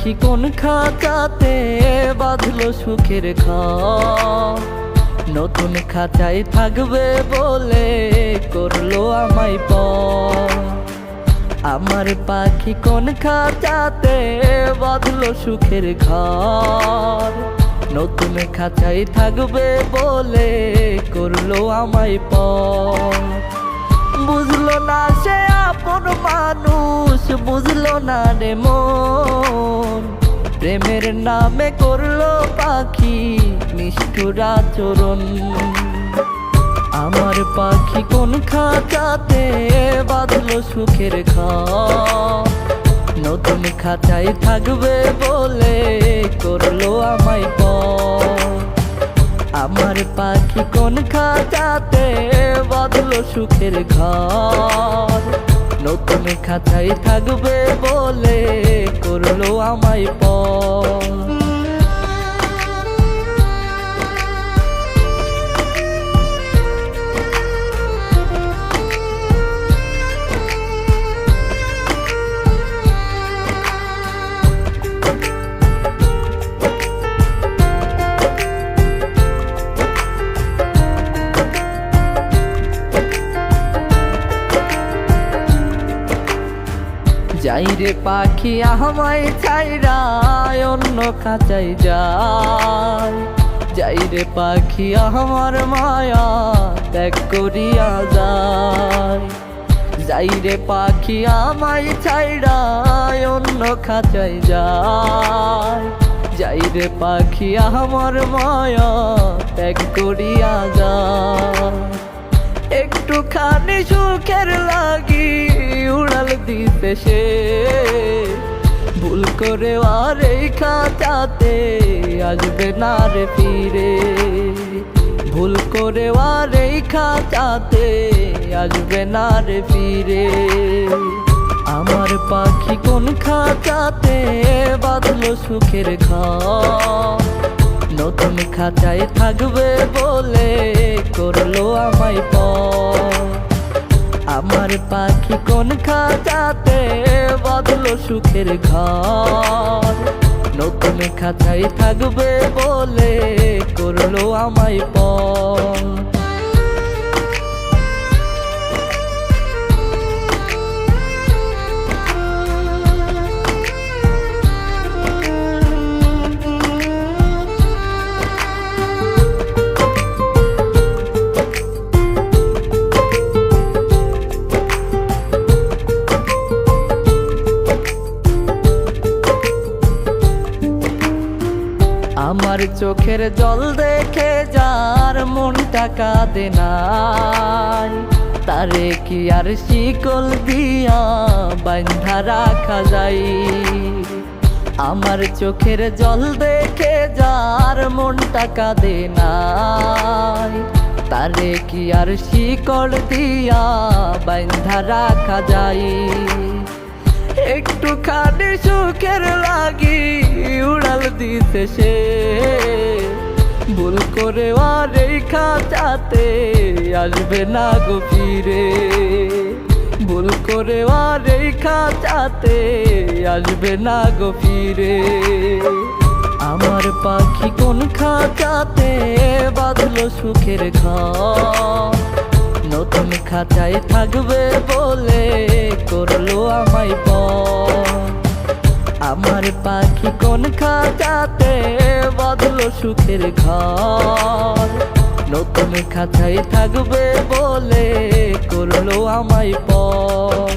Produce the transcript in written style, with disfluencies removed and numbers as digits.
পাখি কোন খাঁচাতে বাঁধলো সুখের ঘর, নতুন খাঁচায় থাকবে বলে করলো আমায় পর। আমার পাখি কোন খাঁচাতে বাঁধলো সুখের ঘর, নতুন খাঁচায় থাকবে বলে করলো আমায় পর। বুঝলো না সে আপন মানুষ, বুঝলো না রে মন, প্রেমের নামে করলো পাখি নিষ্ঠুর আচরণ। আমার পাখি কোন খাঁচাতে বাঁধলো সুখের ঘর, নতুন খাঁচায় থাকবে বলে করলো আমায় পর। আমার পাখি কোন খাঁচাতে বাঁধলো সুখের ঘর, নতুন খাঁচায় থাকবে বলে করলো আমায় পর। যাই রে পাখি আমায় ছাইরা অন্য খাঁচায় যায়, যাই রে পাখি আমার মায়া ত্যাগ করিয়া যায়। যাই রে পাখি আমায় ছাইরা অন্য খাঁচায় যায়, যাই রে পাখি আমার মায়া ত্যাগ করিয়া যায়। একটুখানি সুখের লাগি উড়াল দিতে সে, ভুল করে আর এই খাঁচাতে আসবে না রে ফিরে। ভুল করে আর এই খাঁচাতে আসবে না রে ফিরে। আমার পাখি কোন খাঁচাতে বাঁধলো সুখের ঘর, নতুন খাঁচায় থাকবে বলে করলো আমায় পর। আমার পাখি কোন খাঁচাতে বাঁধলো সুখের ঘর, নতুন খাঁচায় থাকবে বলে করলো আমায় পর। আমার চোখের জল দেখে যার মনটা কাঁদে নাই, তারে কি আর শিকল দিয়া বাঁধা রাখা যায়। আমার চোখের জল দেখে যার মনটা কাঁদে নাই, তারে কি আর শিকল দিয়া বাঁধা রাখা যায়। একটুখানি সুখের লাগি উড়াল দিতে সে, ভুল করে আর এই খাঁচাতে আসবে না গো ফিরে। ভুল করে আর এই খাঁচাতে আসবে না গো ফিরে। আমার পাখি কোন খাঁচাতে বাঁধলো সুখের ঘর, নতুন খাঁচায় থাকবে বলে করলো আমায় পর। আমার পাখি কোন খাঁচাতে বাঁধলো সুখের ঘর, নতুন খাঁচায় থাকবে বলে করলো আমায় পর।